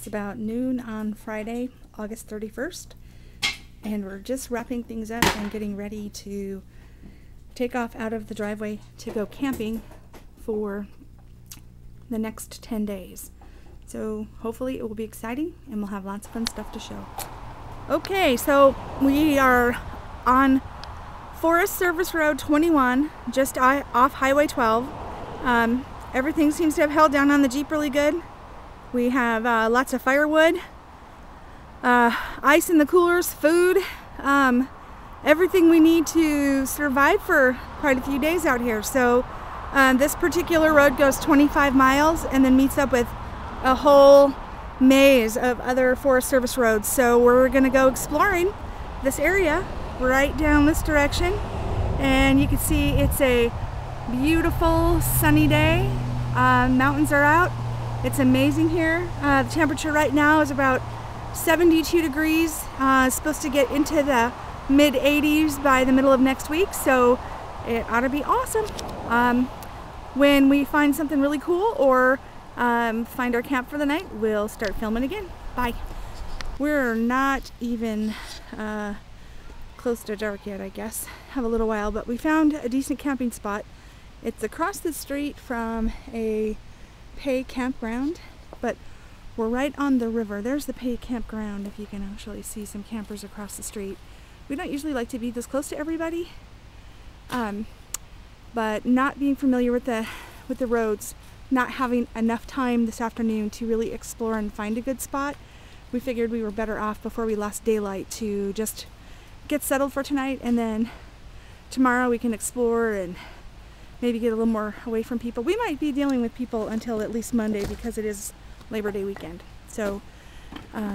It's about noon on Friday, August 31st, and we're just wrapping things up and getting ready to take off out of the driveway to go camping for the next 10 days. So hopefully it will be exciting and we'll have lots of fun stuff to show. Okay, so we are on Forest Service Road 21, just off Highway 12. Everything seems to have held down on the Jeep really good. We have lots of firewood, ice in the coolers, food, everything we need to survive for quite a few days out here. So this particular road goes 25 miles and then meets up with a whole maze of other Forest Service roads. So we're going to go exploring this area right down this direction, and you can see it's a beautiful sunny day. Mountains are out. It's amazing here. The temperature right now is about 72 degrees. It's supposed to get into the mid 80s by the middle of next week, so it ought to be awesome. When we find something really cool or find our camp for the night, we'll start filming again. Bye. We're not even close to dark yet, I guess. Have a little while, but we found a decent camping spot. It's across the street from a pay campground, but we're right on the river. There's the pay campground, if you can actually see some campers across the street. We don't usually like to be this close to everybody, but not being familiar with the roads, not having enough time this afternoon to really explore and find a good spot, we figured we were better off before we lost daylight to just get settled for tonight, and then tomorrow we can explore and maybe get a little more away from people. We might be dealing with people until at least Monday because it is Labor Day weekend. So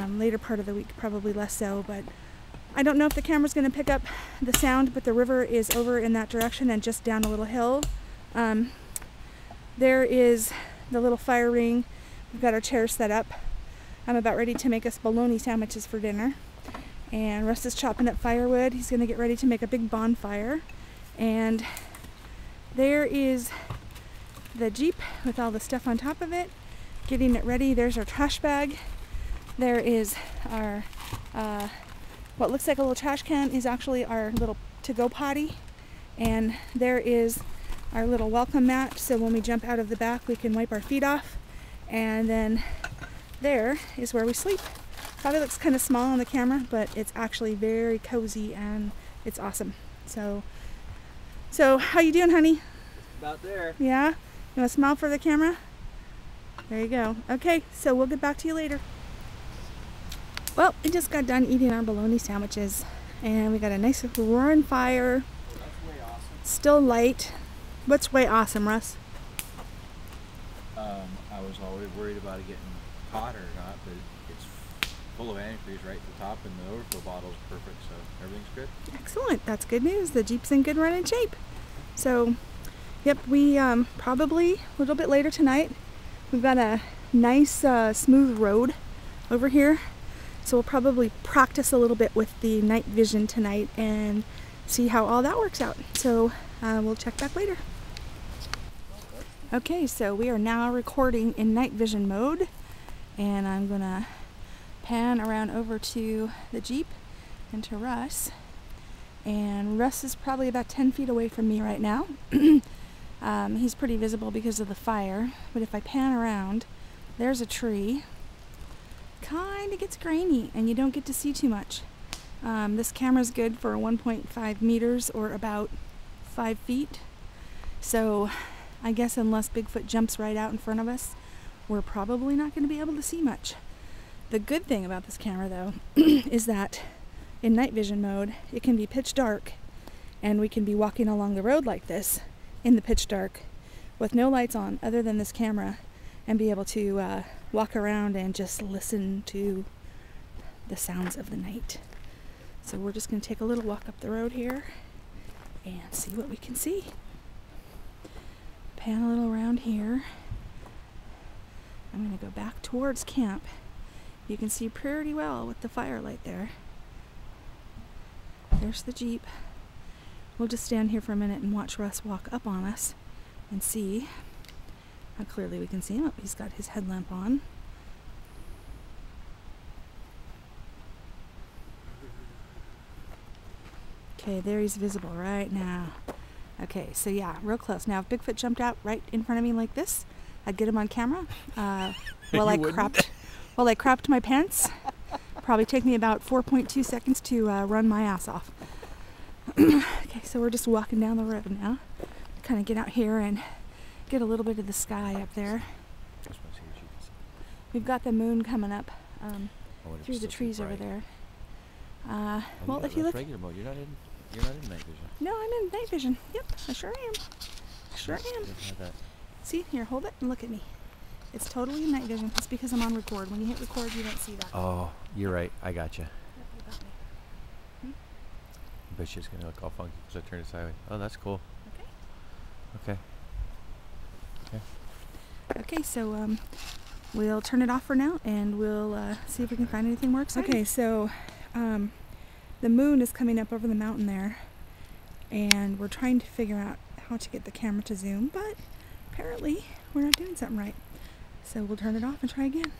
later part of the week probably less so, but I don't know if the camera's going to pick up the sound, but the river is over in that direction and just down a little hill. There is the little fire ring. We've got our chairs set up. I'm about ready to make us bologna sandwiches for dinner. And Russ is chopping up firewood. He's going to get ready to make a big bonfire. And there is the Jeep with all the stuff on top of it, getting it ready. There's our trash bag. There is our, what looks like a little trash can is actually our little to-go potty. And there is our little welcome mat, so when we jump out of the back we can wipe our feet off. And then there is where we sleep. Probably looks kind of small on the camera, but it's actually very cozy and it's awesome. So how you doing, honey? About there. Yeah? You want to smile for the camera? There you go. Okay, so we'll get back to you later. Well, we just got done eating our bologna sandwiches, and we got a nice roaring fire. That's way awesome. Still light. What's way awesome, Russ? I was always worried about it getting hot or not, but it's full of antifreeze right at the top, and the overflow bottle is perfect, so everything's good. Excellent. That's good news. The Jeep's in good running shape. So, yep, we probably a little bit later tonight, we've got a nice smooth road over here, so we'll probably practice a little bit with the night vision tonight and see how all that works out. So we'll check back later. Okay, so we are now recording in night vision mode, and I'm gonna pan around over to the Jeep and to Russ. And Russ is probably about 10 feet away from me right now. He's pretty visible because of the fire, but if I pan around, there's a tree. Kind of gets grainy and you don't get to see too much. This camera's good for 1.5 meters or about 5 feet. So I guess unless Bigfoot jumps right out in front of us, we're probably not going to be able to see much. The good thing about this camera, though, is that in night vision mode, it can be pitch dark, and we can be walking along the road like this in the pitch dark with no lights on other than this camera, and be able to walk around and just listen to the sounds of the night. So we're just going to take a little walk up the road here and see what we can see. Pan a little around here. I'm going to go back towards camp. You can see pretty well with the firelight there. There's the Jeep. We'll just stand here for a minute and watch Russ walk up on us and see how clearly we can see him. He's got his headlamp on. Okay, there he's visible right now. Okay, so yeah, real close. Now, if Bigfoot jumped out right in front of me like this, I'd get him on camera. While I crapped my pants. Probably take me about 4.2 seconds to run my ass off. Okay, so we're just walking down the road now. Kind of get out here and get a little bit of the sky up there. We've got the moon coming up through the trees over there. Well, if you look, regular mode. You're not in night vision. No, I'm in night vision. Yep, I sure am. Sure am. See, here, hold it and look at me. It's totally in night vision. It's because I'm on record. When you hit record, you don't see that. Oh, you're right. I gotcha. Yep, you got me. But she's gonna look all funky because I turned it sideways. Oh, that's cool. Okay. Okay. Okay, so we'll turn it off for now, and we'll see if we can find anything more exciting. Okay, so the moon is coming up over the mountain there, and we're trying to figure out how to get the camera to zoom, but apparently we're not doing something right. So we'll turn it off and try again.